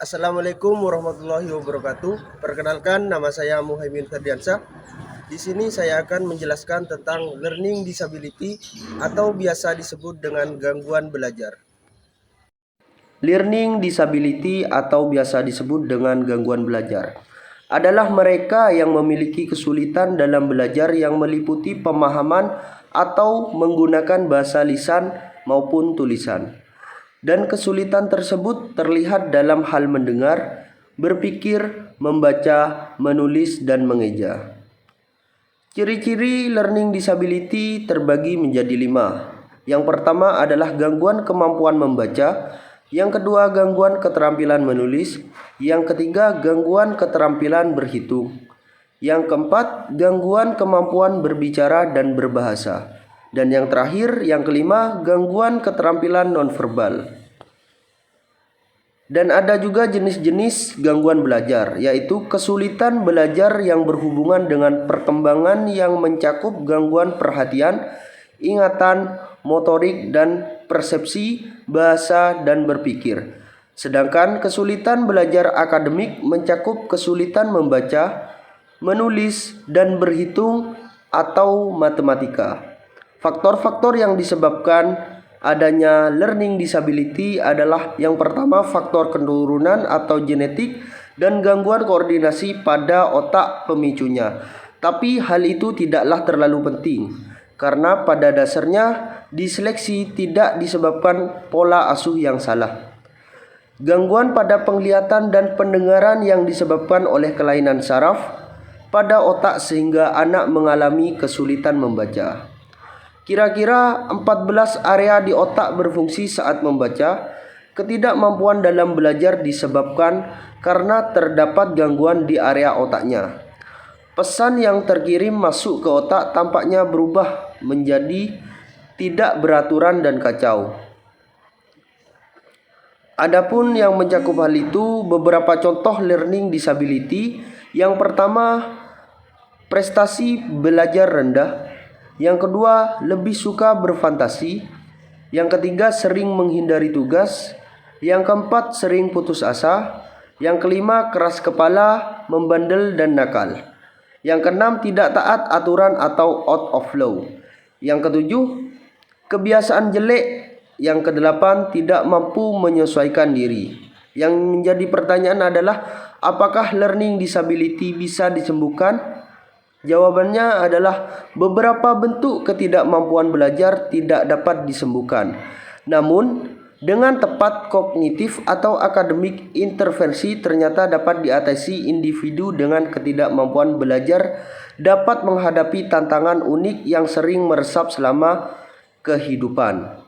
Assalamualaikum warahmatullahi wabarakatuh. Perkenalkan, nama saya Muhaimin Ferdiansyah. Di sini saya akan menjelaskan tentang learning disability atau biasa disebut dengan gangguan belajar. Learning disability atau biasa disebut dengan gangguan belajar adalah mereka yang memiliki kesulitan dalam belajar yang meliputi pemahaman atau menggunakan bahasa lisan maupun tulisan. Dan kesulitan tersebut terlihat dalam hal mendengar, berpikir, membaca, menulis, dan mengeja. Ciri-ciri learning disability terbagi menjadi 5. Yang pertama adalah gangguan kemampuan membaca, yang kedua gangguan keterampilan menulis, yang ketiga gangguan keterampilan berhitung, yang keempat gangguan kemampuan berbicara dan berbahasa, dan yang terakhir, yang kelima, gangguan keterampilan nonverbal. Dan ada juga jenis-jenis gangguan belajar, yaitu kesulitan belajar yang berhubungan dengan perkembangan yang mencakup gangguan perhatian, ingatan, motorik, dan persepsi, bahasa, dan berpikir. Sedangkan kesulitan belajar akademik mencakup kesulitan membaca, menulis, dan berhitung atau matematika. Faktor-faktor yang disebabkan adanya learning disability adalah yang pertama faktor keturunan atau genetik dan gangguan koordinasi pada otak pemicunya. Tapi hal itu tidaklah terlalu penting karena pada dasarnya disleksi tidak disebabkan pola asuh yang salah. Gangguan pada penglihatan dan pendengaran yang disebabkan oleh kelainan saraf pada otak sehingga anak mengalami kesulitan membaca. Kira-kira 14 area di otak berfungsi saat membaca. Ketidakmampuan dalam belajar disebabkan karena terdapat gangguan di area otaknya. Pesan yang terkirim masuk ke otak tampaknya berubah menjadi tidak beraturan dan kacau. Adapun yang mencakup hal itu, beberapa contoh learning disability. Yang pertama, prestasi belajar rendah. Yang kedua, lebih suka berfantasi. Yang ketiga, sering menghindari tugas. Yang keempat, sering putus asa. Yang kelima, keras kepala, membandel, dan nakal. Yang keenam, tidak taat aturan atau out of law. Yang ketujuh, kebiasaan jelek. Yang kedelapan, tidak mampu menyesuaikan diri. Yang menjadi pertanyaan adalah, apakah learning disability bisa disembuhkan? Jawabannya adalah beberapa bentuk ketidakmampuan belajar tidak dapat disembuhkan. Namun, dengan tepat kognitif atau akademik intervensi ternyata dapat diatasi. Individu dengan ketidakmampuan belajar dapat menghadapi tantangan unik yang sering meresap selama kehidupan.